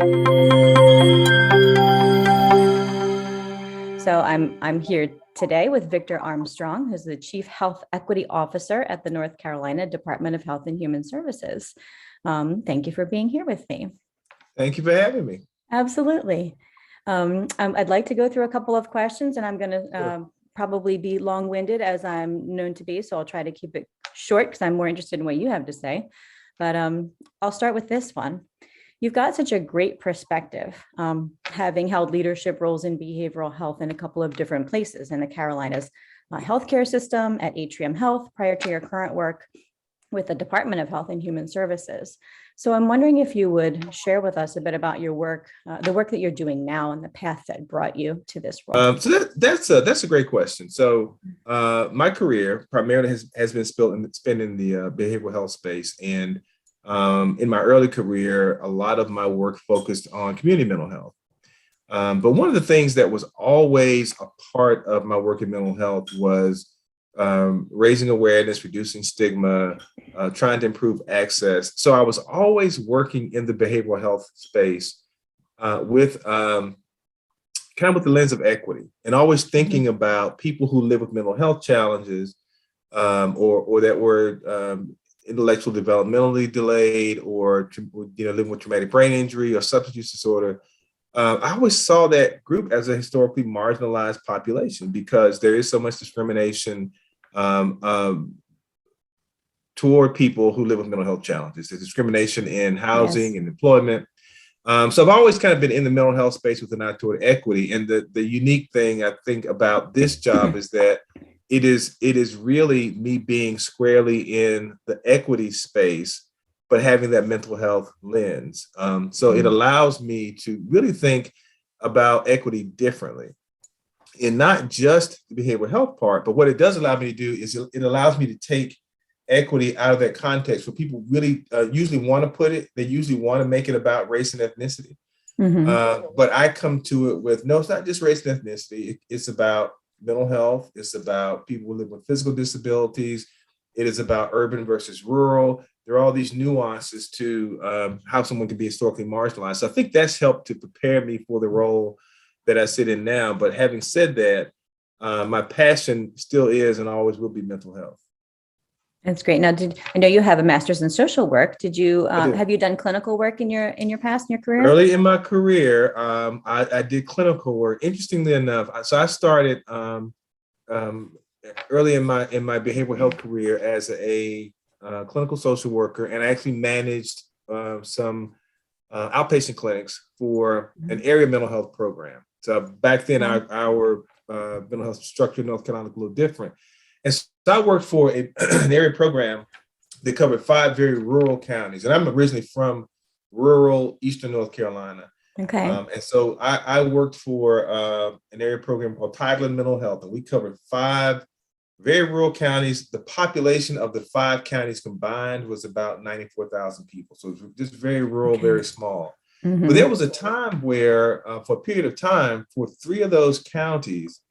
So I'm here today with Victor Armstrong, who's the Chief Health Equity Officer at the North Carolina Department of Health and Human Services. Thank you for being here with me. Thank you for having me. Absolutely. I'd like to go through a couple of questions, and I'm going to probably be long-winded as I'm known to be, so I'll try to keep it short because I'm more interested in what you have to say. But I'll start with this one. You've got such a great perspective, having held leadership roles in behavioral health in a couple of different places in the Carolinas healthcare system, at Atrium Health, prior to your current work with the Department of Health and Human Services. So I'm wondering if you would share with us a bit about your work, the work that you're doing now and the path that brought you to this role. So that's a great question. So my career primarily has been spent in the behavioral health space. And in my early career, a lot of my work focused on community mental health. But one of the things that was always a part of my work in mental health was raising awareness, reducing stigma, trying to improve access. So I was always working in the behavioral health space with kind of with the lens of equity, and always thinking about people who live with mental health challenges or that were intellectual developmentally delayed, or living with traumatic brain injury or substance use disorder. I always saw that group as a historically marginalized population because there is so much discrimination toward people who live with mental health challenges. There's discrimination in housing and employment. So I've always kind of been in the mental health space with an eye toward equity. And the unique thing I think about this job is that it is really me being squarely in the equity space, but having that mental health lens. So it allows me to really think about equity differently, and not just the behavioral health part, but what it does allow me to do is it allows me to take equity out of that context where people really usually want to put it. They usually want to make it about race and ethnicity. But I come to it with, no, it's not just race and ethnicity. It's about mental health. It's about people who live with physical disabilities. It is about urban versus rural. There are all these nuances to how someone can be historically marginalized. So I think that's helped to prepare me for the role that I sit in now. But having said that, my passion still is and always will be mental health. That's great. Now, I know you have a master's in social work? Did you have you done clinical work in your past, in your career? Early in my career, I did clinical work. Interestingly enough, so I started early in my behavioral health career as a clinical social worker, and I actually managed some outpatient clinics for an area mental health program. So back then, our mental health structure in North Carolina was a little different. And so I worked for an area program that covered 5 very rural counties. And I'm originally from rural Eastern North Carolina. Okay. And so I worked for an area program called Tideland Mental Health, and we covered 5 very rural counties. The population of the 5 counties combined was about 94,000 people. So it was just very rural, very small. But there was a time where, for a period of time, for 3 of those counties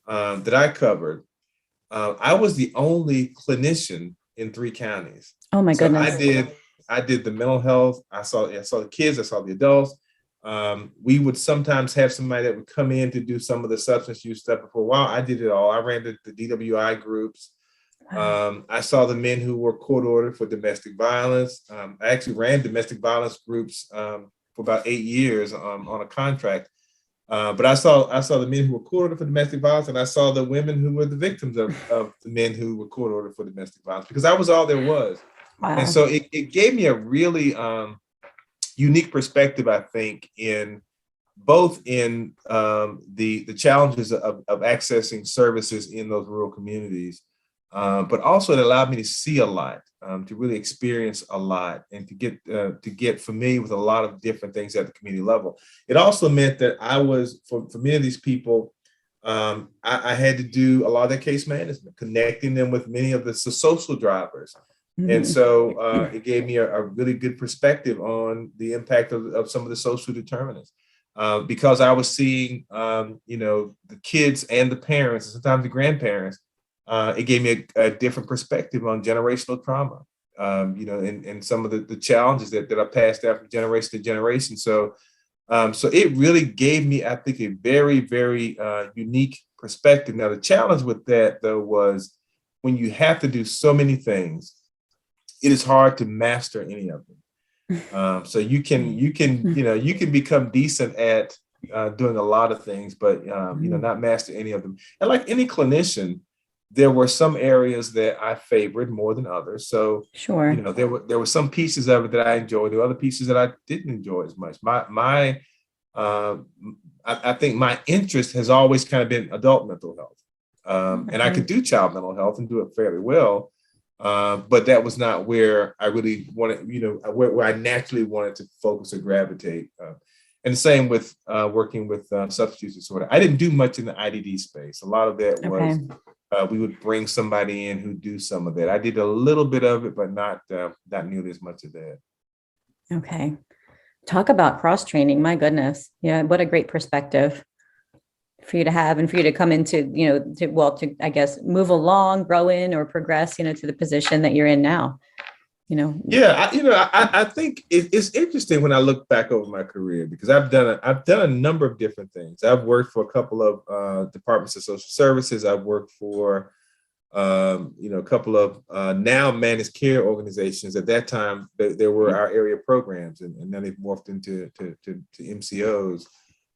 that I covered, I was the only clinician in 3 counties. Oh my goodness! I did the mental health. I saw the kids. I saw the adults. We would sometimes have somebody that would come in to do some of the substance use stuff. But for a while, I did it all. I ran the DWI groups. I saw the men who were court ordered for domestic violence. I actually ran domestic violence groups for about 8 years on a contract. But I saw the men who were court ordered for domestic violence, and I saw the women who were the victims of the men who were court ordered for domestic violence, because that was all there was. Wow. And so it gave me a really unique perspective, I think, in both in the challenges of accessing services in those rural communities, but also it allowed me to see a lot, to really experience a lot, and to get familiar with a lot of different things at the community level. It also meant that I was, for many of these people, I had to do a lot of their case management, connecting them with many of the social drivers. And so it gave me a really good perspective on the impact of some of the social determinants. Because I was seeing, the kids and the parents, and sometimes the grandparents, it gave me a different perspective on generational trauma, and some of the challenges that are passed down from generation to generation. So So it really gave me, I think, a very, very unique perspective. Now, the challenge with that, though, was when you have to do so many things, it is hard to master any of them. So you can, you can become decent at doing a lot of things, but not master any of them. And like any clinician, there were some areas that I favored more than others. So, Sure. There were some pieces of it that I enjoyed. There were other pieces that I didn't enjoy as much. Uh, I think my interest has always kind of been adult mental health, and I could do child mental health and do it fairly well. But that was not where I really wanted, where I naturally wanted to focus or gravitate. And the same with working with substance use disorder. I didn't do much in the IDD space. A lot of that was we would bring somebody in who do some of that. I did a little bit of it, but not nearly as much of that. Okay. Talk about cross training. My goodness. Yeah. What a great perspective for you to have and for you to come into, to I guess, move along, grow in or progress, to the position that you're in now. Yeah, I think it's interesting when I look back over my career because I've done a number of different things. I've worked for a couple of departments of social services. I've worked for a couple of now managed care organizations. At that time, there were our area programs, and now they've morphed into to MCOs.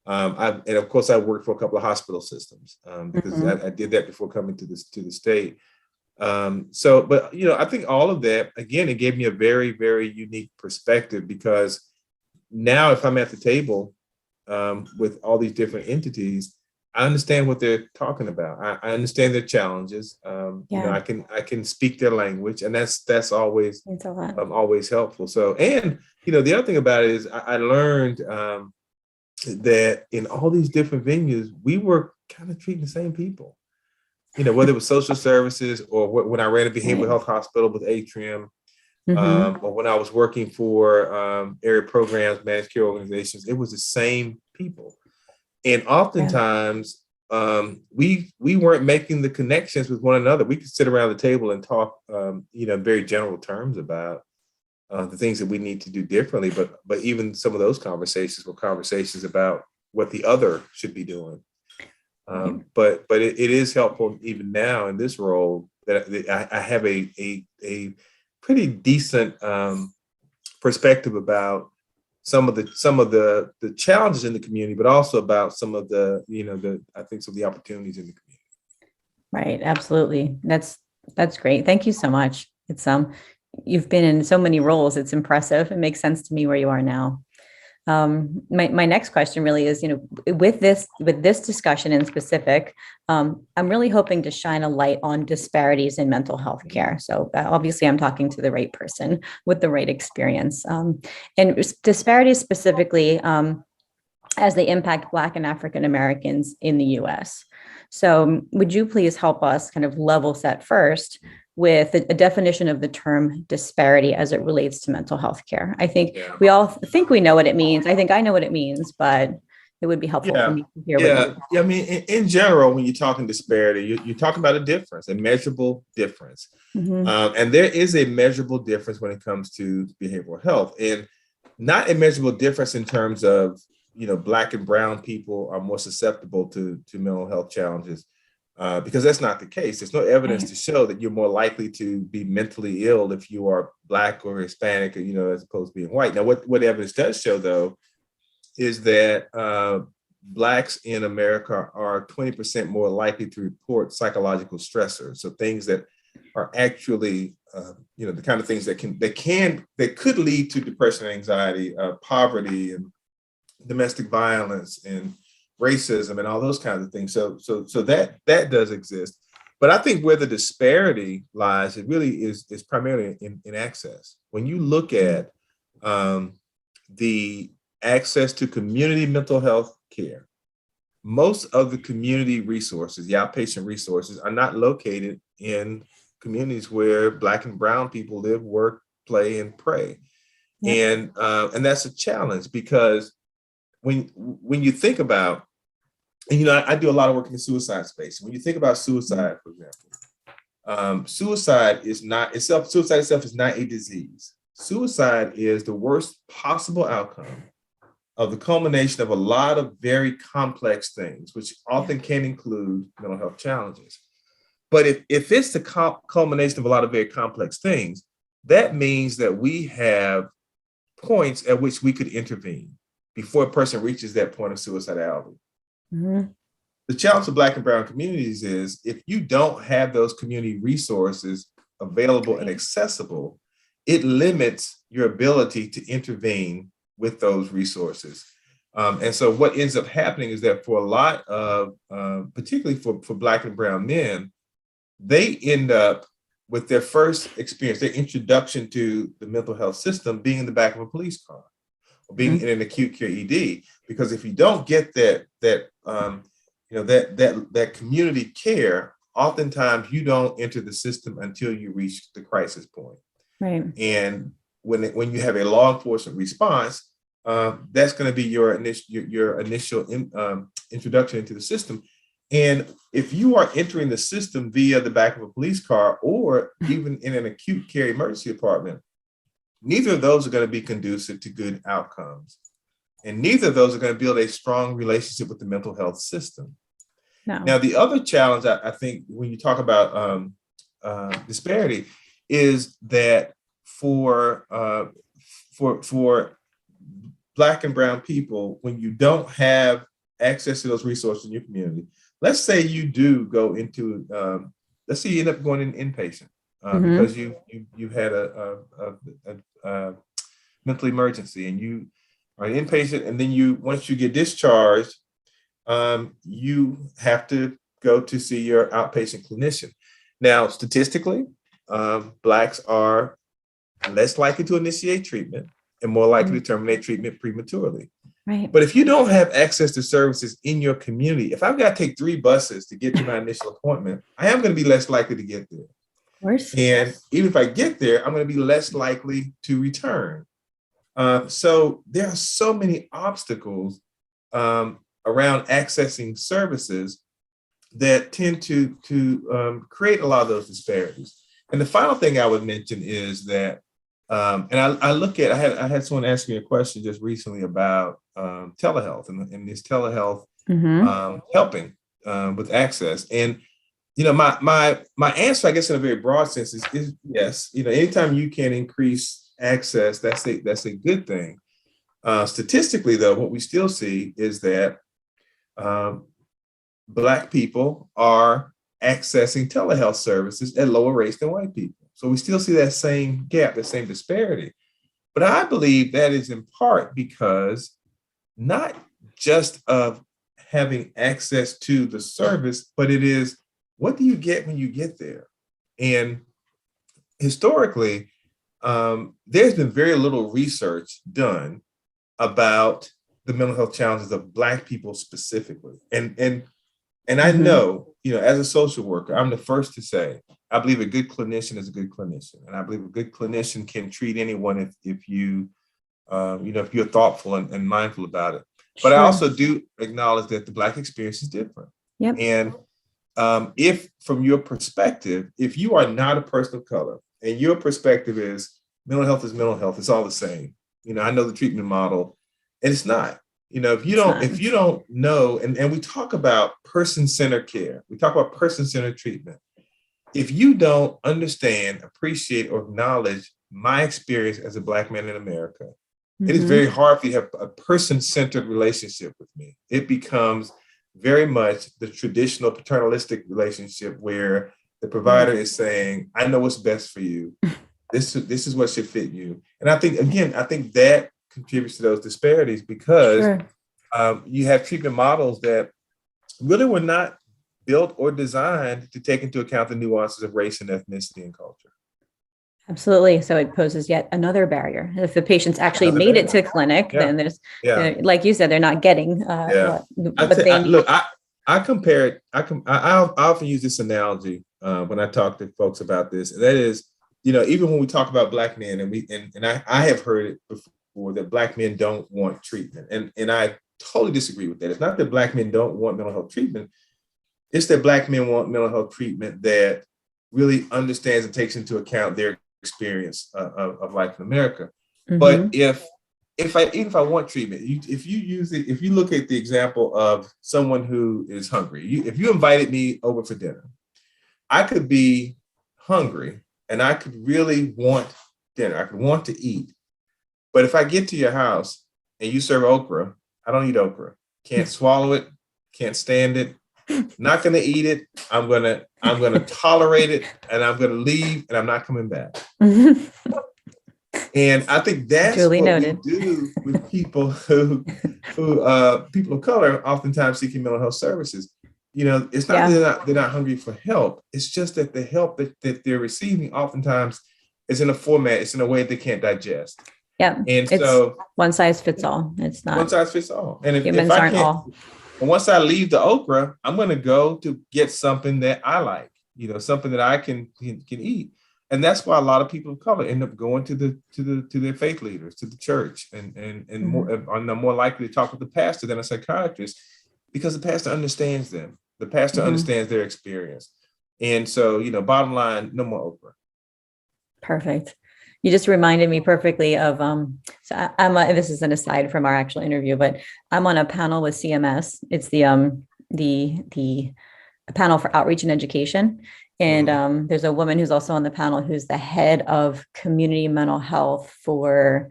And of course, I worked for a couple of hospital systems because I did that before coming to the state. But I think all of that, again, it gave me a very, very unique perspective because now if I'm at the table with all these different entities, I understand what they're talking about. I understand their challenges. I can speak their language, and that's always always helpful. So, and the other thing about it is I learned that in all these different venues, we were kind of treating the same people. Whether it was social services or when I ran a behavioral health hospital with Atrium, or when I was working for area programs, managed care organizations, it was the same people. And oftentimes we weren't making the connections with one another. We could sit around the table and talk, in very general terms about the things that we need to do differently. But even some of those conversations were conversations about what the other should be doing. But it is helpful even now in this role that I have a pretty decent perspective about some of the challenges in the community, but also about some of the some of the opportunities in the community. Right, absolutely. That's great. Thank you so much. It's you've been in so many roles. It's impressive. It makes sense to me where you are now. My next question really is, with this discussion in specific, I'm really hoping to shine a light on disparities in mental health care. So obviously I'm talking to the right person with the right experience, and disparities specifically as they impact Black and African Americans in the US. So would you please help us kind of level set first with a definition of the term disparity as it relates to mental health care? I think we all think we know what it means. I think I know what it means, but it would be helpful for me to hear. I mean, in general, when you're talking disparity, you're talking about a difference, a measurable difference. And there is a measurable difference when it comes to behavioral health, and not a measurable difference in terms of, Black and brown people are more susceptible to mental health challenges. Because that's not the case. There's no evidence to show that you're more likely to be mentally ill if you are Black or Hispanic, or, as opposed to being white. Now, what evidence does show, though, is that Blacks in America are 20% more likely to report psychological stressors. So things that are actually, the kind of things that could lead to depression, anxiety, poverty, and domestic violence, and racism, and all those kinds of things. So that does exist. But I think where the disparity lies, it really is primarily in access. When you look at the access to community mental health care, most of the community resources, the outpatient resources, are not located in communities where Black and brown people live, work, play, and pray. And that's a challenge because when you think about, and I do a lot of work in the suicide space. When you think about suicide, for example, suicide itself is not a disease. Suicide is the worst possible outcome of the culmination of a lot of very complex things, which often can include mental health challenges. But if it's the culmination of a lot of very complex things, that means that we have points at which we could intervene before a person reaches that point of suicidality. Mhm. The challenge of Black and Brown communities is if you don't have those community resources available and accessible, it limits your ability to intervene with those resources. And so what ends up happening is that for a lot of, particularly for Black and Brown men, they end up with their first experience, their introduction to the mental health system being in the back of a police car or being in an acute care ED. Because if you don't get that community care, oftentimes you don't enter the system until you reach the crisis point. Right. And when you have a law enforcement response, that's going to be your initial introduction into the system. And if you are entering the system via the back of a police car or even in an acute care emergency department, neither of those are going to be conducive to good outcomes. And neither of those are going to build a strong relationship with the mental health system. No. Now, the other challenge I think when you talk about disparity is that for Black and Brown people, when you don't have access to those resources in your community, let's say you do go into, let's say you end up going in inpatient because you had a mental emergency and you are an inpatient, and then once you get discharged, you have to go to see your outpatient clinician. Now, statistically, Blacks are less likely to initiate treatment and more likely to terminate treatment prematurely. Right. But if you don't have access to services in your community, if I've got to take 3 buses to get to my initial appointment, I am going to be less likely to get there. Of course. And even if I get there, I'm going to be less likely to return. So there are so many obstacles around accessing services that tend to create a lot of those disparities. And the final thing I would mention is that, and I had someone ask me a question just recently about telehealth and is telehealth helping with access. And my answer, I guess, in a very broad sense is yes. Anytime you can increase access, that's a good thing. Statistically, though, what we still see is that Black people are accessing telehealth services at lower rates than white people. So we still see that same gap, that same disparity. But I believe that is in part because not just of having access to the service, but it is, what do you get when you get there? And historically, there's been very little research done about the mental health challenges of Black people specifically. And I know, as a social worker, I'm the first to say, I believe a good clinician is a good clinician. And I believe a good clinician can treat anyone if you're thoughtful and mindful about it. But I also do acknowledge that the Black experience is different. Yep. And if from your perspective, if you are not a person of color and your perspective is mental health is mental health, it's all the same. I know the treatment model, and it's not. If you don't know, and we talk about person-centered care, we talk about person-centered treatment. If you don't understand, appreciate, or acknowledge my experience as a Black man in America, it is very hard for you to have a person-centered relationship with me. It becomes very much the traditional paternalistic relationship where the provider is saying, I know what's best for you. This is what should fit you. And I think that contributes to those disparities because you have treatment models that really were not built or designed to take into account the nuances of race and ethnicity and culture. Absolutely. So it poses yet another barrier. If the patients actually made it to clinic, then there's, like you said, they're not getting what they need. Look, I compare it. I often use this analogy when I talk to folks about this, and that is, even when we talk about Black men, and I have heard it before that Black men don't want treatment, and I totally disagree with that. It's not that Black men don't want mental health treatment. It's that Black men want mental health treatment that really understands and takes into account their experience of life in America. But if even if I want treatment, if you look at the example of someone who is hungry, if you invited me over for dinner, I could be hungry and I could really want dinner. I could want to eat. But if I get to your house and you serve okra, I don't eat okra. Can't swallow it, can't stand it, not gonna eat it. I'm gonna tolerate it, and I'm gonna leave, and I'm not coming back. And I think that's Duly what noted. we do with people who people of color, oftentimes seeking mental health services. It's not that they're not hungry for help. It's just that the help that they're receiving oftentimes is in a format, it's in a way they can't digest. Yeah. And it's so one size fits all. It's not. One size fits all. And humans if I aren't can't, all. and once I leave the okra, I'm going to go to get something that I like, something that I can eat. And that's why a lot of people of color end up going to their faith leaders, to the church, and more, are more likely to talk with the pastor than a psychiatrist, because the pastor understands them. The pastor understands their experience. And so, bottom line, no more okra. Perfect. You just reminded me perfectly of, so this is an aside from our actual interview, but I'm on a panel with CMS. It's the panel for outreach and education. And there's a woman who's also on the panel who's the head of community mental health for,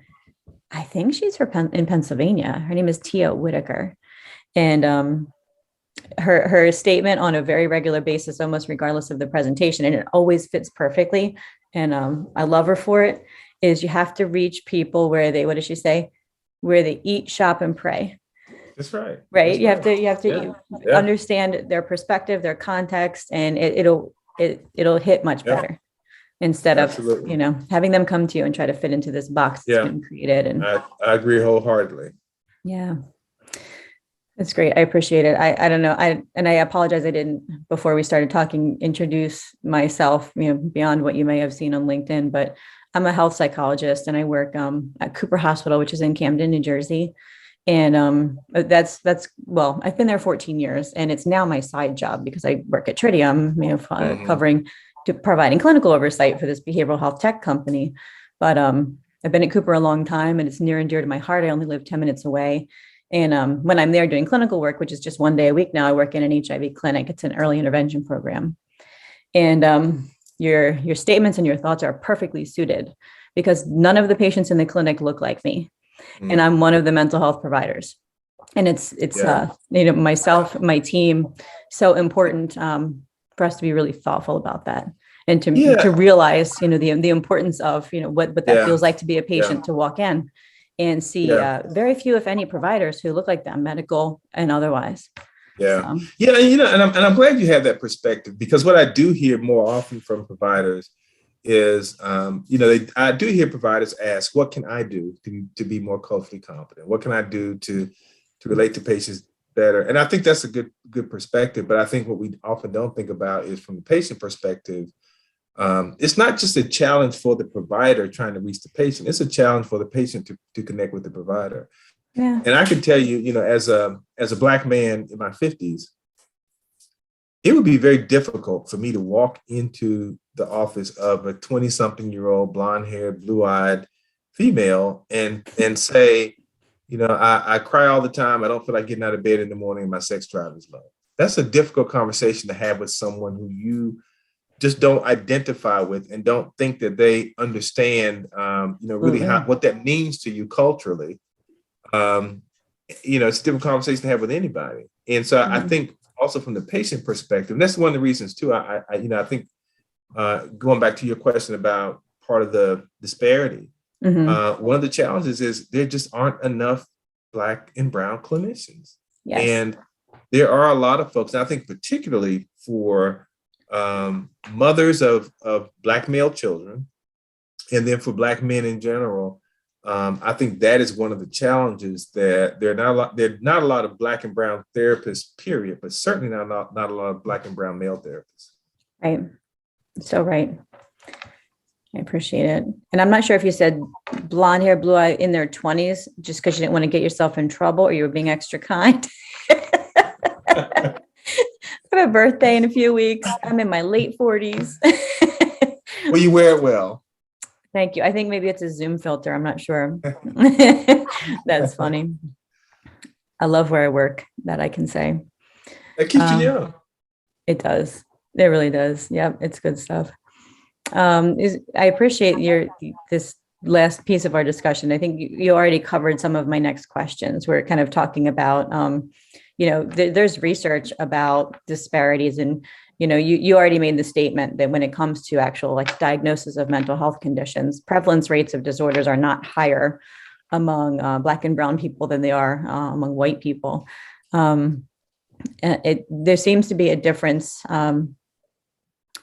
I think she's in Pennsylvania. Her name is Tia Whitaker. And her statement on a very regular basis, almost regardless of the presentation, and it always fits perfectly, and I love her for it, is you have to reach people where they, what does she say? Where they eat, shop, and pray. That's right. Right. That's You have to understand their perspective, their context, and it'll hit much better instead of, having them come to you and try to fit into this box that's been created. And I agree wholeheartedly. Yeah. That's great. I appreciate it. I don't know. I apologize. I didn't, before we started talking, introduce myself, beyond what you may have seen on LinkedIn, but I'm a health psychologist and I work at Cooper Hospital, which is in Camden, New Jersey. And that's I've been there 14 years, and it's now my side job because I work at Tritium, providing clinical oversight for this behavioral health tech company. But I've been at Cooper a long time, and it's near and dear to my heart. I only live 10 minutes away. And when I'm there doing clinical work, which is just one day a week now, I work in an HIV clinic. It's an early intervention program. And your statements and your thoughts are perfectly suited, because none of the patients in the clinic look like me. And I'm one of the mental health providers. And it's myself, my team, so important for us to be really thoughtful about that. And to realize, the importance of, what that feels like to be a patient, to walk in and see very few, if any, providers who look like them, medical and otherwise. And I'm glad you have that perspective, because what I do hear more often from providers is, I do hear providers ask, what can I do to be more culturally competent? What can I do to relate to patients better? And I think that's a good perspective. But I think what we often don't think about is, from the patient perspective, it's not just a challenge for the provider trying to reach the patient. It's a challenge for the patient to connect with the provider. Yeah. And I can tell you, as a Black man in my 50s, it would be very difficult for me to walk into the office of a 20-something-year-old, blonde-haired, blue-eyed female and say, I cry all the time. I don't feel like getting out of bed in the morning, and my sex drive is low. That's a difficult conversation to have with someone who you just don't identify with and don't think that they understand, really what that means to you culturally. It's a different conversation to have with anybody. And so I think also from the patient perspective, and that's one of the reasons too, I think going back to your question about part of the disparity, one of the challenges is there just aren't enough Black and brown clinicians. Yes. And there are a lot of folks, and I think particularly for mothers of Black male children, and then for Black men in general, I think that is one of the challenges, that there are not a lot of Black and brown therapists, period, but certainly not a lot of Black and brown male therapists. Right. So right. I appreciate it. And I'm not sure if you said blonde hair, blue eye in their 20s, just because you didn't want to get yourself in trouble, or you were being extra kind. I have a birthday in a few weeks. I'm in my late 40s. Well, you wear it well. Thank you. I think maybe it's a Zoom filter. I'm not sure. That's funny. I love where I work, that I can say. That keeps you young. It does. It really does. Yep, it's good stuff. I appreciate this last piece of our discussion. I think you already covered some of my next questions. We're kind of talking about, there's research about disparities, and you already made the statement that when it comes to actual like diagnosis of mental health conditions, prevalence rates of disorders are not higher among Black and brown people than they are among white people. There seems to be a difference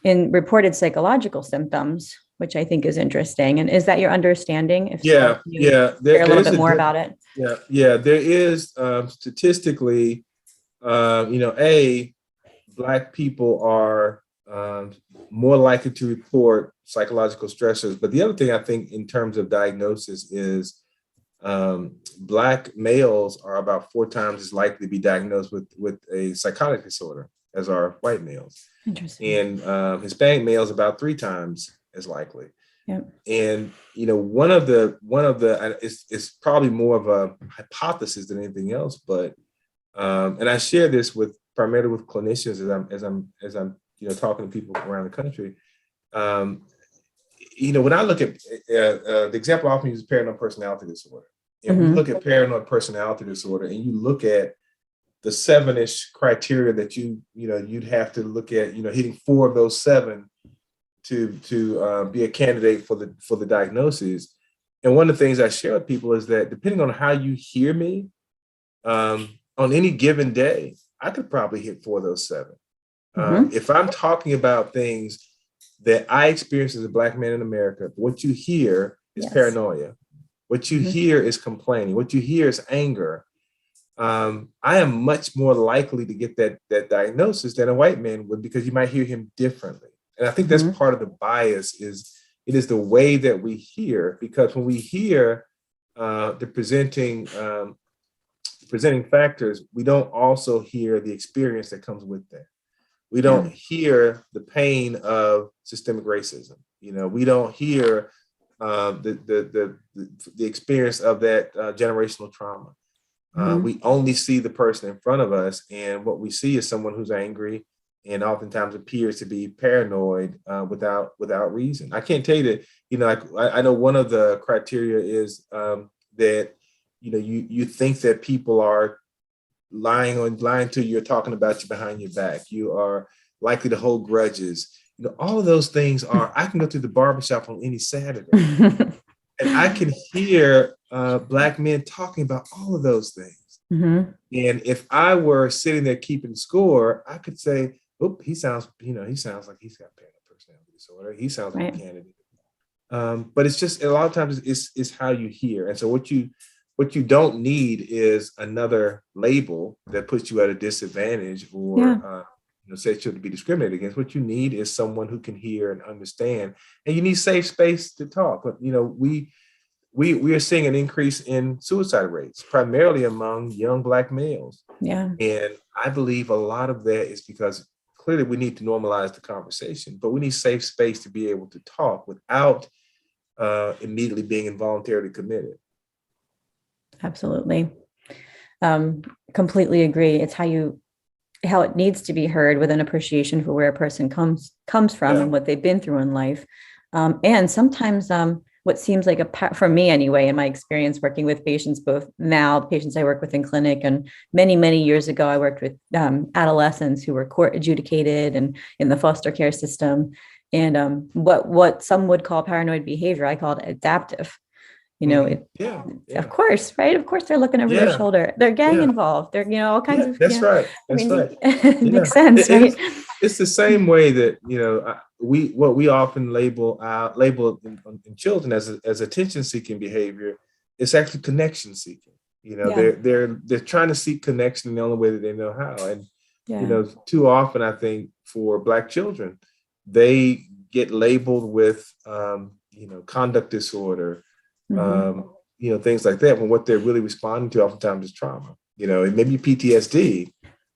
in reported psychological symptoms, which I think is interesting. And is that your understanding? If so, can you share a little bit more about it? Yeah, there is statistically, Black people are more likely to report psychological stressors. But the other thing I think in terms of diagnosis is Black males are about 4 times as likely to be diagnosed with a psychotic disorder as are white males. Interesting. And Hispanic males about 3 times as likely. Yep. And one of the it's probably more of a hypothesis than anything else, but and I share this primarily with clinicians as I'm talking to people around the country. When I look at the example I often use is paranoid personality disorder. And when you look at paranoid personality disorder and you look at the 7-ish criteria that you'd have to look at, hitting 4 of those 7 to be a candidate for the diagnosis. And one of the things I share with people is that depending on how you hear me, on any given day, I could probably hit 4 of those 7. If I'm talking about things that I experience as a Black man in America, what you hear is paranoia. What you hear is complaining. What you hear is anger. I am much more likely to get that diagnosis than a white man would, because you might hear him differently. And I think that's part of the bias is the way that we hear, because when we hear the presenting factors, we don't also hear the experience that comes with that. We don't hear the pain of systemic racism. We don't hear the experience of that generational trauma. We only see the person in front of us, and what we see is someone who's angry and oftentimes appears to be paranoid without reason. I can't tell you that, I know one of the criteria is that, you think that people are lying to you or talking about you behind your back. You are likely to hold grudges. All of those things I can go to the barbershop on any Saturday and I can hear Black men talking about all of those things. And if I were sitting there keeping score, I could say, "Oh, he sounds like he's got paranoid personality disorder. He sounds like a candidate." But it's just a lot of times it's how you hear. And so what you don't need is another label that puts you at a disadvantage or says you're to be discriminated against. What you need is someone who can hear and understand, and you need safe space to talk. But we are seeing an increase in suicide rates, primarily among young Black males. And I believe a lot of that is because clearly we need to normalize the conversation, but we need safe space to be able to talk without immediately being involuntarily committed. Absolutely. Completely agree. It's how it needs to be heard with an appreciation for where a person comes from and what they've been through in life. And sometimes what seems like for me anyway, in my experience working with patients, both now the patients I work with in clinic, and many, many years ago, I worked with adolescents who were court adjudicated and in the foster care system. And what some would call paranoid behavior, I called adaptive. Of course, right? Of course, they're looking over their shoulder. They're gang involved. They're, all kinds of. That's right. That's right. It makes sense, right? It's the same way that we often label in children as attention-seeking behavior. It's actually connection-seeking. They're trying to seek connection in the only way that they know how. And too often, I think for Black children, they get labeled with conduct disorder. Things like that, when what they're really responding to oftentimes is trauma. It may be PTSD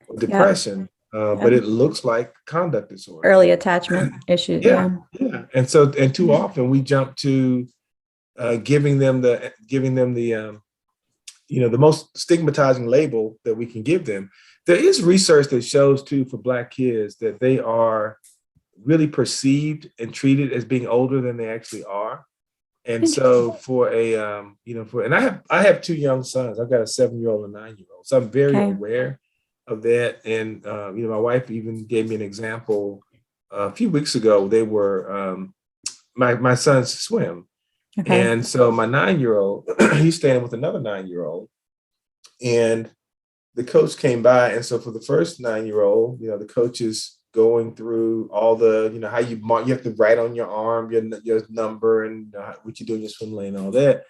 or depression, but it looks like conduct disorder. Early attachment issues. Yeah. And too often we jump to giving them the the most stigmatizing label that we can give them. There is research that shows too for Black kids that they are really perceived and treated as being older than they actually are. And so for and I have two young sons. I've got a 7-year-old and a 9-year-old. So I'm very aware of that. And my wife even gave me an example a few weeks ago. They were my sons swim. Okay. And so my 9-year-old, he's staying with another 9-year-old. And the coach came by. And so for the first 9-year-old, the coach is going through all the, how you mark, you have to write on your arm, your number and what you do in your swim lane and all that.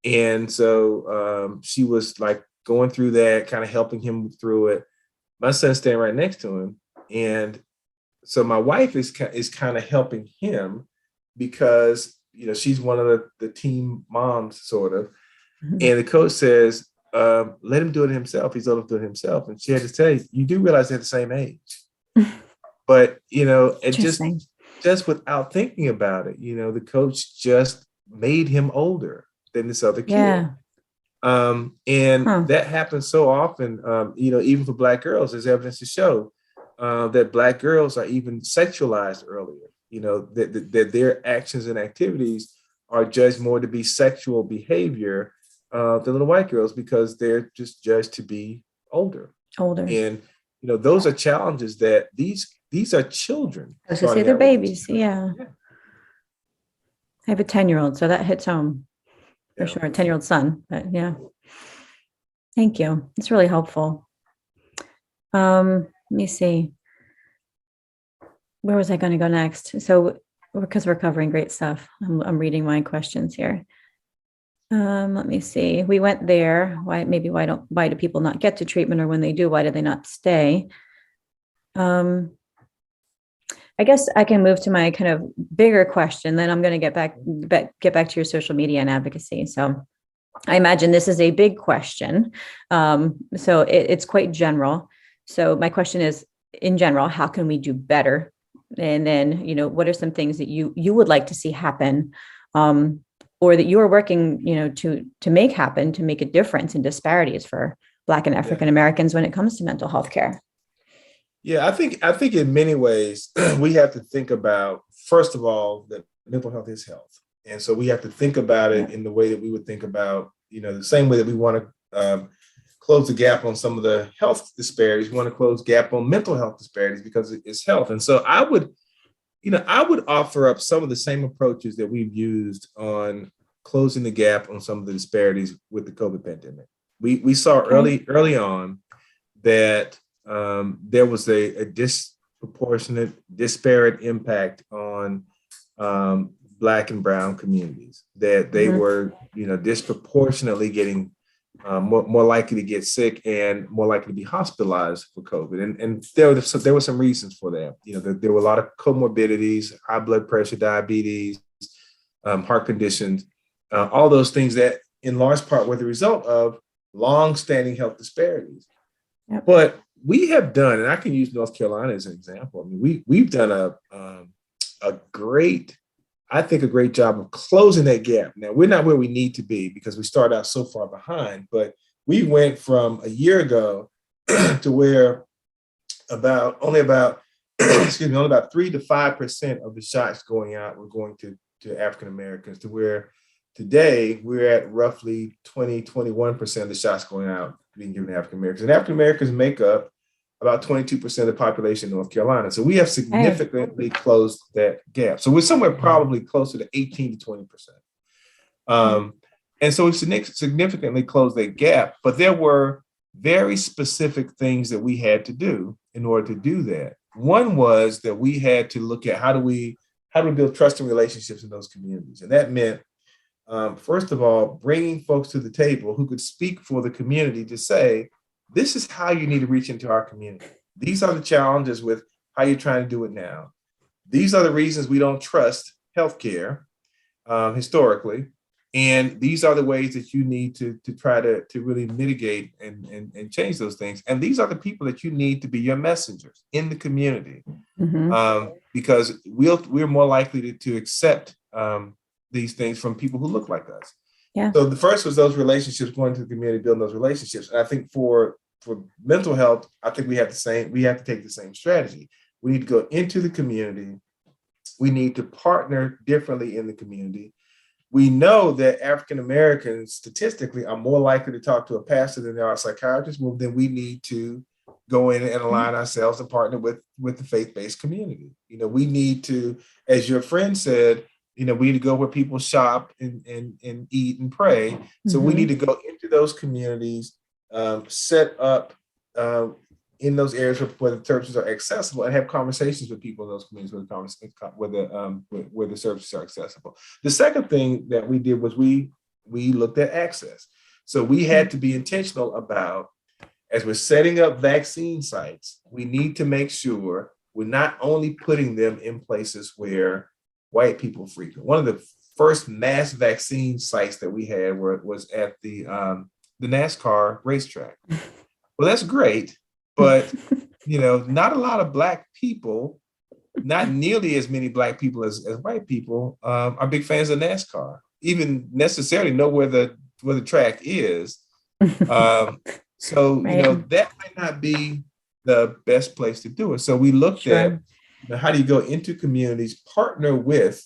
And so she was like going through that, kind of helping him through it. My son's standing right next to him. And so my wife is kind of helping him because, she's one of the team moms sort of. Mm-hmm. And the coach says, let him do it himself. He's old enough to do it himself. And she had to say, you do realize they're the same age. But, it just without thinking about it, the coach just made him older than this other kid. Yeah. That happens so often, even for Black girls, there's evidence to show that Black girls are even sexualized earlier, that their actions and activities are judged more to be sexual behavior than little white girls because they're just judged to be older. And, those are challenges that these are children. I was going to say they're babies. Yeah. I have a 10-year-old, so that hits home for sure. A 10-year-old son, but yeah. Thank you. It's really helpful. Let me see. Where was I going to go next? So, because we're covering great stuff, I'm reading my questions here. Let me see. We went there. Why do people not get to treatment, or when they do, why do they not stay? I guess I can move to my kind of bigger question. Then I'm going to get back to your social media and advocacy. So I imagine this is a big question. So it's quite general. So my question is, in general, how can we do better? And then, what are some things that you would like to see happen, or that you are working, to make happen, to make a difference in disparities for Black and African Americans when it comes to mental health care? Yeah, I think in many ways we have to think about, first of all, that mental health is health. And so we have to think about it in the way that we would think about, the same way that we want to close the gap on some of the health disparities. We want to close gap on mental health disparities because it's health. And so I would offer up some of the same approaches that we've used on closing the gap on some of the disparities with the COVID pandemic. We saw early on that there was a disparate impact on Black and Brown communities, that they were, disproportionately getting more likely to get sick and more likely to be hospitalized for COVID. And there were some reasons for that. There were a lot of comorbidities, high blood pressure, diabetes, heart conditions, all those things that in large part were the result of long-standing health disparities. Yep. But we have done, and I can use North Carolina as an example. I mean, we've done a great job of closing that gap. Now, we're not where we need to be because we started out so far behind, but we went from a year ago to where only about 3 to 5% of the shots going out were going to African Americans, to where today we're at roughly 21% of the shots going out being given to African Americans. And African Americans make up about 22% of the population in North Carolina. So we have significantly closed that gap. So we're somewhere probably closer to 18 to 20%. And so we significantly closed that gap, but there were very specific things that we had to do in order to do that. One was that we had to look at how do we build trusting relationships in those communities. And that meant, first of all, bringing folks to the table who could speak for the community to say, this is how you need to reach into our community. These are the challenges with how you're trying to do it now. These are the reasons we don't trust healthcare historically. And these are the ways that you need to try to really mitigate and change those things. And these are the people that you need to be your messengers in the community, because we're more likely to accept these things from people who look like us. Yeah. So the first was those relationships, going to the community, building those relationships. And I think for mental health, I think we have to take the same strategy. We need to go into the community. We need to partner differently in the community. We know that African Americans statistically are more likely to talk to a pastor than they are a psychiatrist. Well, then we need to go in and align ourselves and partner with the faith-based community. We need to, as your friend said, we need to go where people shop and eat and pray. So we need to go into those communities, set up in those areas where the services are accessible, and have conversations with people in those communities where the services are accessible. The second thing that we did was we looked at access. So we had to be intentional about, as we're setting up vaccine sites, we need to make sure we're not only putting them in places where white people frequent. One of the first mass vaccine sites that we had was at the NASCAR racetrack. Well, that's great, but not a lot of Black people, not nearly as many Black people as white people, are big fans of NASCAR, even necessarily know where the track is. So Right. that might not be the best place to do it. So we looked at how do you go into communities, partner with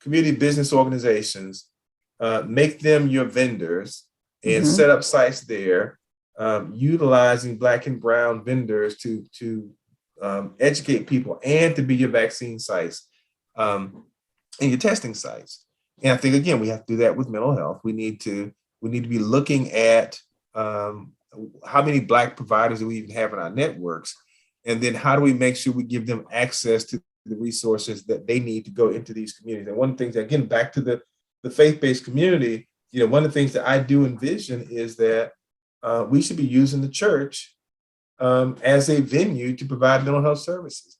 community business organizations, make them your vendors, and set up sites there, utilizing Black and brown vendors to educate people and to be your vaccine sites and your testing sites. And I think, again, we have to do that with mental health. We need to be looking at how many Black providers do we even have in our networks, and then how do we make sure we give them access to the resources that they need to go into these communities. And one of the things, again, back to the faith-based community, one of the things that I do envision is that we should be using the church as a venue to provide mental health services.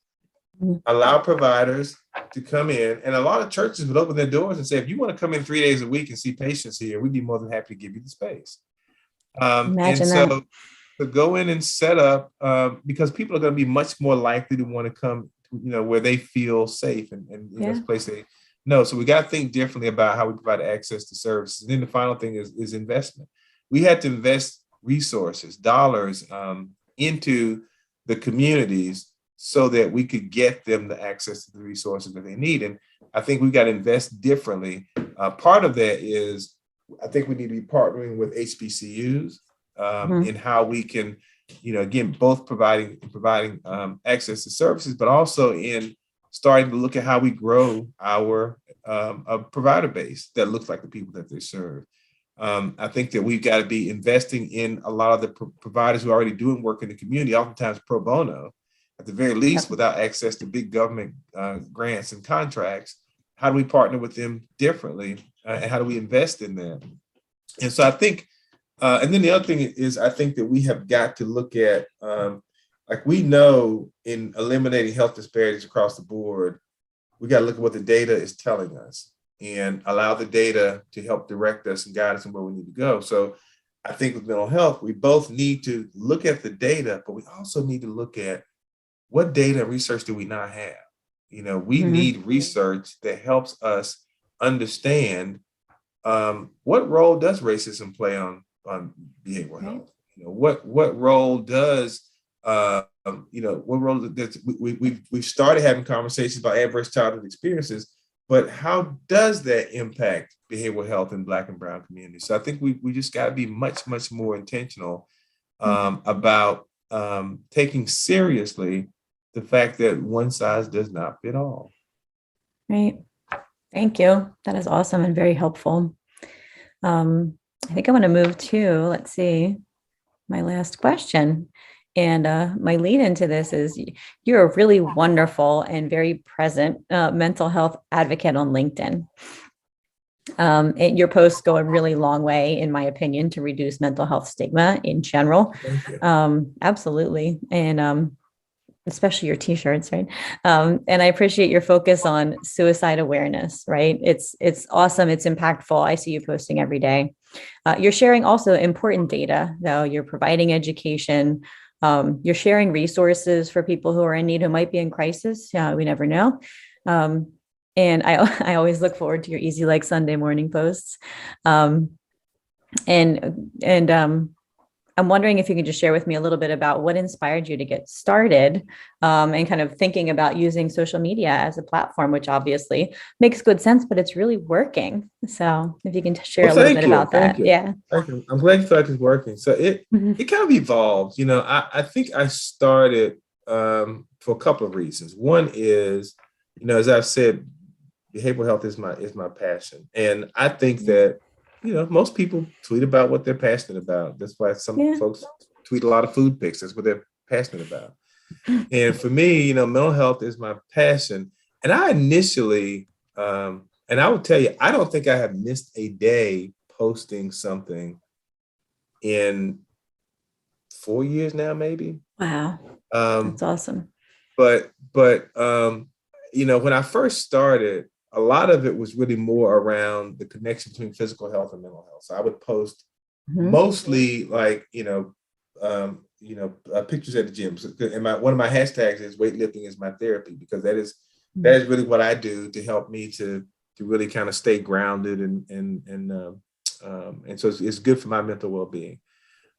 Allow providers to come in, and a lot of churches would open their doors and say, if you want to come in 3 days a week and see patients here, we'd be more than happy to give you the space. Imagine that. To go in and set up, because people are going to be much more likely to want to come, where they feel safe and this place they know. So we got to think differently about how we provide access to services. And then the final thing is investment. We had to invest resources, dollars, into the communities so that we could get them the access to the resources that they need. And I think we've got to invest differently. Part of that is, I think we need to be partnering with HBCUs in how we can, again, both providing access to services, but also in starting to look at how we grow our provider base that looks like the people that they serve. I think that we've got to be investing in a lot of the providers who are already doing work in the community, oftentimes pro bono, at the very least, without access to big government grants and contracts. How do we partner with them differently? And how do we invest in them? And so I think, and then the other thing is, I think that we have got to look at, like we know in eliminating health disparities across the board, we got to look at what the data is telling us and allow the data to help direct us and guide us in where we need to go. So I think with mental health, we both need to look at the data, but we also need to look at what data and research do we not have? We need research that helps us understand what role does racism play on behavioral health. What role does what role does we've started having conversations about adverse childhood experiences, but how does that impact behavioral health in Black and brown communities? So I think we just got to be much more intentional about taking seriously the fact that one size does not fit all. Right. Thank you. That is awesome and very helpful. I think I want to move to, let's see, my last question. And my lead into this is, you're a really wonderful and very present mental health advocate on LinkedIn. And your posts go a really long way, in my opinion, to reduce mental health stigma in general. Thank you. Absolutely. And especially your t-shirts, right? And I appreciate your focus on suicide awareness, right? It's awesome. It's impactful. I see you posting every day. You're sharing also important data, though. You're providing education. You're sharing resources for people who are in need, who might be in crisis. We never know. And I always look forward to your Easy Like Sunday morning posts. Um, and I'm wondering if you could just share with me a little bit about what inspired you to get started, and kind of thinking about using social media as a platform, which obviously makes good sense, but it's really working. So if you can share Well, a little thank bit you. about Thank that. you. Yeah. Thank you. I'm glad you thought it's working. So Mhm. it kind of evolved. I think I started for a couple of reasons. One is, as I've said, behavioral health is my passion. And I think that, most people tweet about what they're passionate about. That's why some Yeah. folks tweet a lot of food pics. That's what they're passionate about. And for me, mental health is my passion. And I initially, and I would tell you, I don't think I have missed a day posting something in 4 years now, maybe. Wow. That's Um, awesome. but when I first started, a lot of it was really more around the connection between physical health and mental health. So I would post Mhm. mostly like, pictures at the gym. So, and one of my hashtags is weightlifting is my therapy, because that is really what I do to help me to really kind of stay grounded and so it's good for my mental well-being.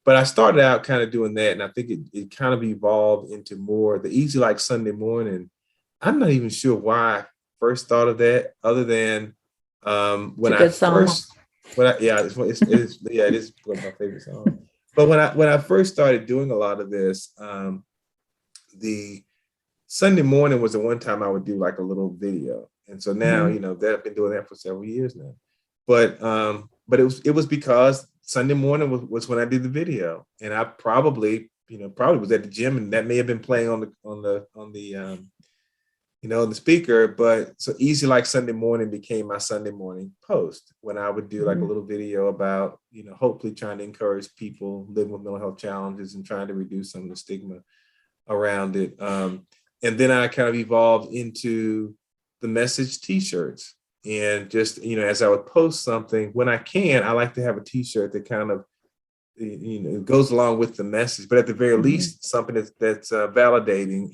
But I started out kind of doing that, and I think it kind of evolved into more the Easy Like Sunday morning. I'm not even sure why I first thought of that, other than It's a when I good song. first when I yeah it is one of my favorite songs. But when I first started doing a lot of this, the Sunday morning was the one time I would do like a little video, and so now Mhm. that I've been doing that for several years now. But it was because Sunday morning was when I did the video, and I probably was at the gym, and that may have been playing on the speaker. But so Easy Like Sunday morning became my Sunday morning post, when I would do like a Mhm. little video about hopefully trying to encourage people living with mental health challenges and trying to reduce some of the stigma around it. And then I kind of evolved into the message t-shirts, and just, as I would post something, when I can, I like to have a t-shirt that kind of, goes along with the message, but at the very Mhm. least, something that's validating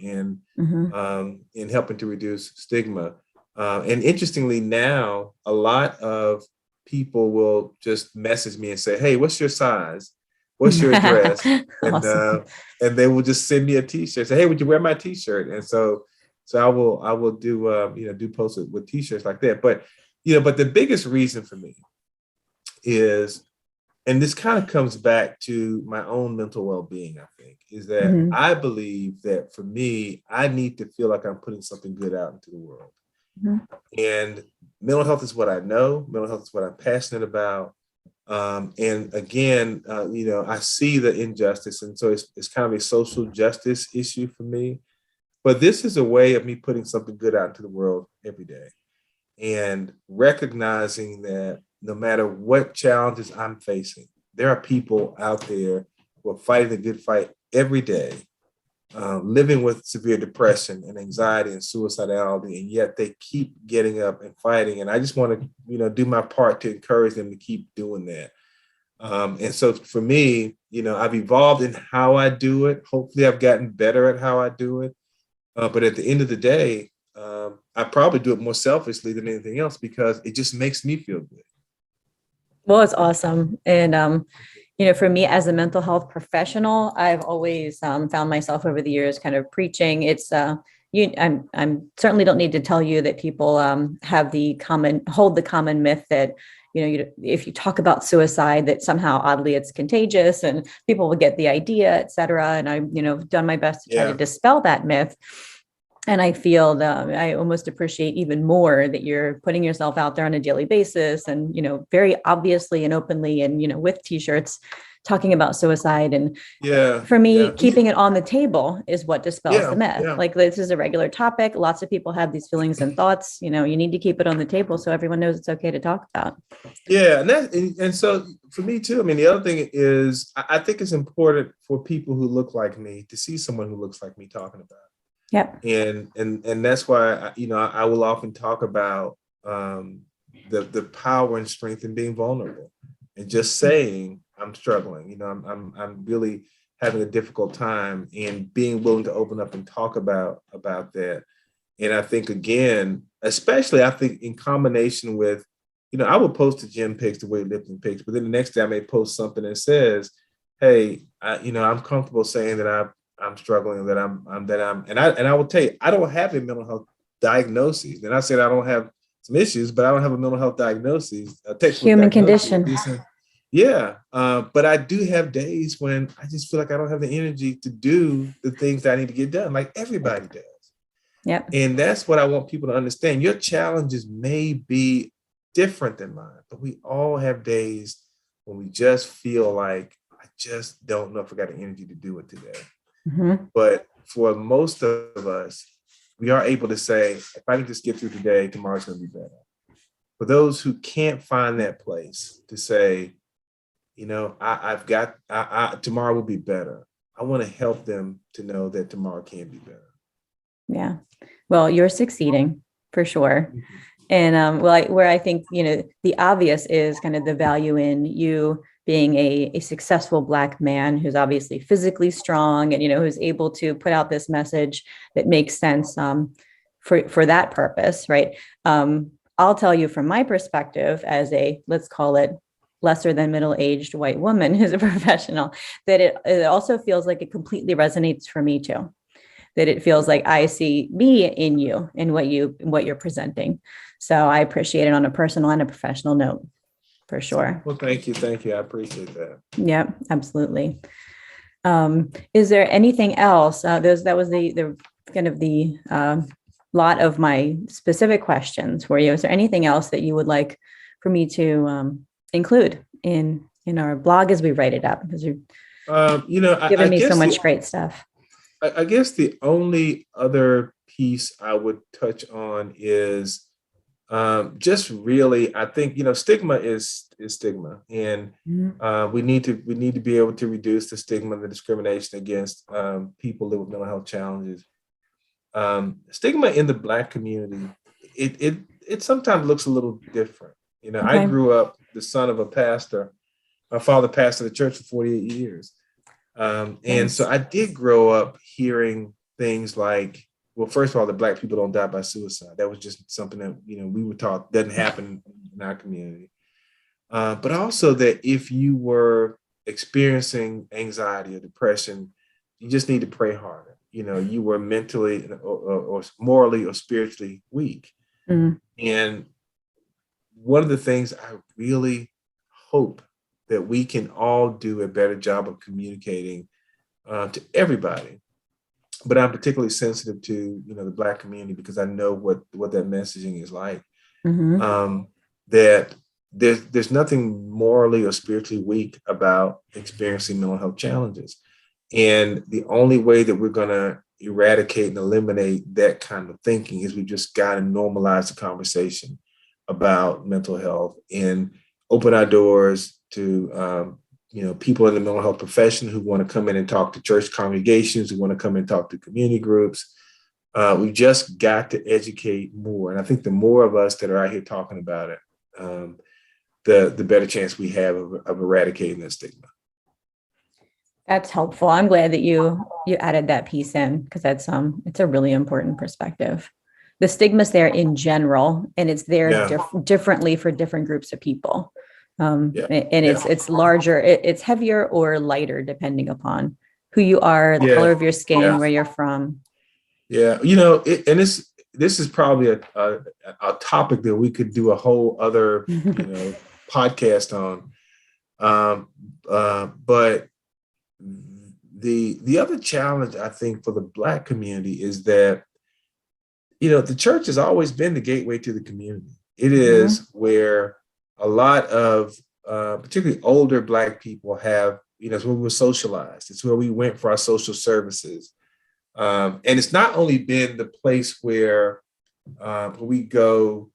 Mhm. and helping to reduce stigma. And interestingly, now a lot of people will just message me and say, "Hey, what's your size? What's your address?" And Awesome. they will just send me a T-shirt. Say, "Hey, would you wear my T-shirt?" And so I will do posts with T-shirts like that. But the biggest reason for me is, and this kind of comes back to my own mental well-being, I think, is that Mhm. I believe that for me, I need to feel like I'm putting something good out into the world. Mhm. And mental health is what I know. Mental health is what I'm passionate about. And again, I see the injustice, and so it's kind of a social justice issue for me. But this is a way of me putting something good out into the world every day, and recognizing that no matter what challenges I'm facing, there are people out there who are fighting the good fight every day, living with severe depression and anxiety and suicidality, and yet they keep getting up and fighting. And I just want to, do my part to encourage them to keep doing that. And so for me, I've evolved in how I do it. Hopefully, I've gotten better at how I do it. But at the end of the day, I probably do it more selfishly than anything else, because it just makes me feel good. Well, it's awesome. And for me as a mental health professional, I've always found myself over the years kind of preaching. It's I'm certainly don't need to tell you that people hold the common myth that if you talk about suicide, that somehow oddly it's contagious and people will get the idea, et cetera. And I've done my best to try to Yeah. dispel that myth. And I feel that I almost appreciate even more that you're putting yourself out there on a daily basis and, very obviously and openly and, with t-shirts talking about suicide. And Yeah. for me, Yeah. keeping it on the table is what dispels the Yeah. myth. Yeah. Like, this is a regular topic. Lots of people have these feelings and thoughts. You need to keep it on the table so everyone knows it's okay to talk about. Yeah. And so for me too, I mean, the other thing is, I think it's important for people who look like me to see someone who looks like me talking about Yep. it. And that's why I will often talk about the power and strength in being vulnerable, and just saying I'm struggling. I'm really having a difficult time, and being willing to open up and talk about that. And I think, again, especially I think in combination with, I would post the gym pics, the weightlifting pics, but then the next day I may post something that says, hey, I'm comfortable saying that I'm struggling, that and I will tell you, I don't have a mental health diagnosis. And I said I don't have some issues, but I don't have a mental health diagnosis, a textbook Human diagnosis. condition. Yeah. But I do have days when I just feel like I don't have the energy to do the things that I need to get done, like everybody does. Yep. And that's what I want people to understand. Your challenges may be different than mine, but we all have days when we just feel like, I just don't know if I got the energy to do it today. Mm-hmm. But for most of us, we are able to say, if I can just get through today, tomorrow's going to be better. For those who can't find that place to say, tomorrow will be better, I want to help them to know that tomorrow can be better. Yeah. Well, you're succeeding for sure. And where I think, the obvious is kind of the value in you being a successful Black man who's obviously physically strong and, who's able to put out this message that makes sense for that purpose, right? I'll tell you from my perspective as let's call it lesser than middle-aged white woman who's a professional, that it also feels like it completely resonates for me too. That it feels like I see me in you and what you're presenting. So I appreciate it on a personal and a professional note, for sure. Well, thank you. I appreciate that. Yeah, absolutely. Is there anything else? That was the kind of the lot of my specific questions for you. Is there anything else that you would like for me to include in our blog as we write it up? Because you're giving me so much great stuff. I guess the only other piece I would touch on is just really, I think, stigma is stigma, and we need to be able to reduce the stigma and the discrimination against people who live with mental health challenges. Stigma in the Black community, it sometimes looks a little different. Okay. I grew up the son of a pastor. My father pastored the church for 48 years. And so I did grow up hearing things like, well, first of all, that Black people don't die by suicide. That was just something that, we were taught doesn't happen in our community. But also that if you were experiencing anxiety or depression, you just need to pray harder. You were mentally or morally or spiritually weak. Mm. And one of the things I really hope that we can all do a better job of communicating to everybody. But I'm particularly sensitive to, the Black community because I know what that messaging is like. Mm-hmm. That there's nothing morally or spiritually weak about experiencing mental health challenges. And the only way that we're going to eradicate and eliminate that kind of thinking is we just got to normalize the conversation about mental health and open our doors to people in the mental health profession who want to come in and talk to church congregations, who want to come in and talk to community groups. We just got to educate more. And I think the more of us that are out here talking about it, the better chance we have of eradicating that stigma. That's helpful. I'm glad that you added that piece in because it's a really important perspective. The stigma's there in general, and it's there differently for different groups of people. And it's larger, it's heavier or lighter depending upon who you are, the color of your skin, where you're from. Yeah, and this is probably a topic that we could do a whole other podcast on. But the other challenge I think for the Black community is that the church has always been the gateway to the community. It is where a lot of particularly older Black people have, it's where we were socialized. It's where we went for our social services. And it's not only been the place where we go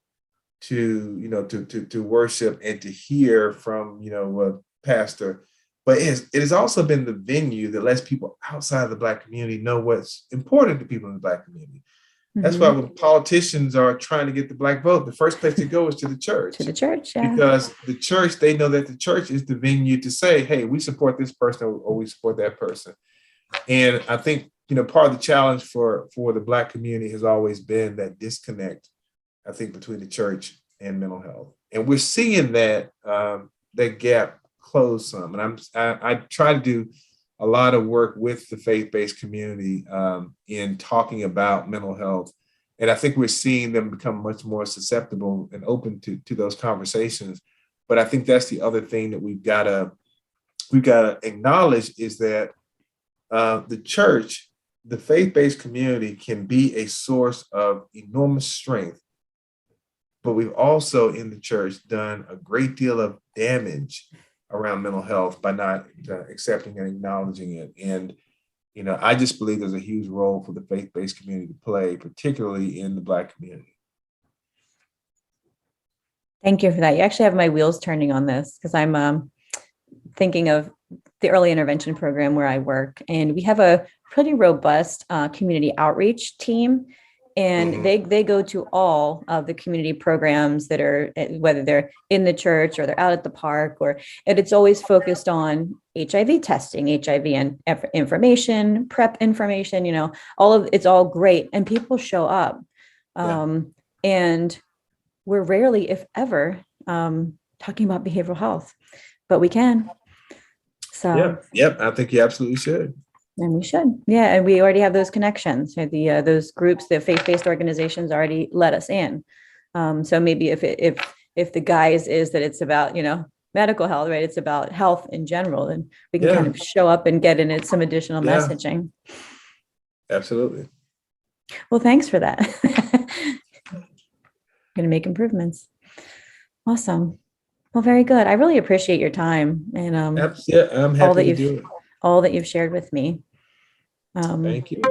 to worship and to hear from, a pastor, but it has also been the venue that lets people outside of the Black community know what's important to people in the Black community. That's why when politicians are trying to get the Black vote, the first place to go is to the church. To the church, yeah. Because the church, they know that the church is the venue to say, hey, we support this person or we support that person. And I think part of the challenge for the Black community has always been that disconnect, I think, between the church and mental health. And we're seeing that that gap close some. And I try to do a lot of work with the faith-based community in talking about mental health. And I think we're seeing them become much more susceptible and open to those conversations. But I think that's the other thing that we've got to acknowledge is that the church, the faith-based community, can be a source of enormous strength. But we've also in the church done a great deal of damage around mental health by not accepting and acknowledging it. And, I just believe there's a huge role for the faith-based community to play, particularly in the Black community. Thank you for that. You actually have my wheels turning on this because I'm thinking of the early intervention program where I work, and we have a pretty robust community outreach team. And they go to all of the community programs that are, whether they're in the church or they're out at the park, and it's always focused on HIV testing, HIV and information, PrEP information, it's all great. And people show up. And we're rarely, if ever, talking about behavioral health, but we can. So, yep, I think you absolutely should. And we should. Yeah. And we already have those connections. Those groups, the faith-based organizations already let us in. So maybe if the guise is that it's about, medical health, right? It's about health in general, and we can kind of show up and get in it some additional messaging. Absolutely. Well, thanks for that. Going to make improvements. Awesome. Well, very good. I really appreciate your time and I'm happy to do it. All that you've shared with me. Thank you.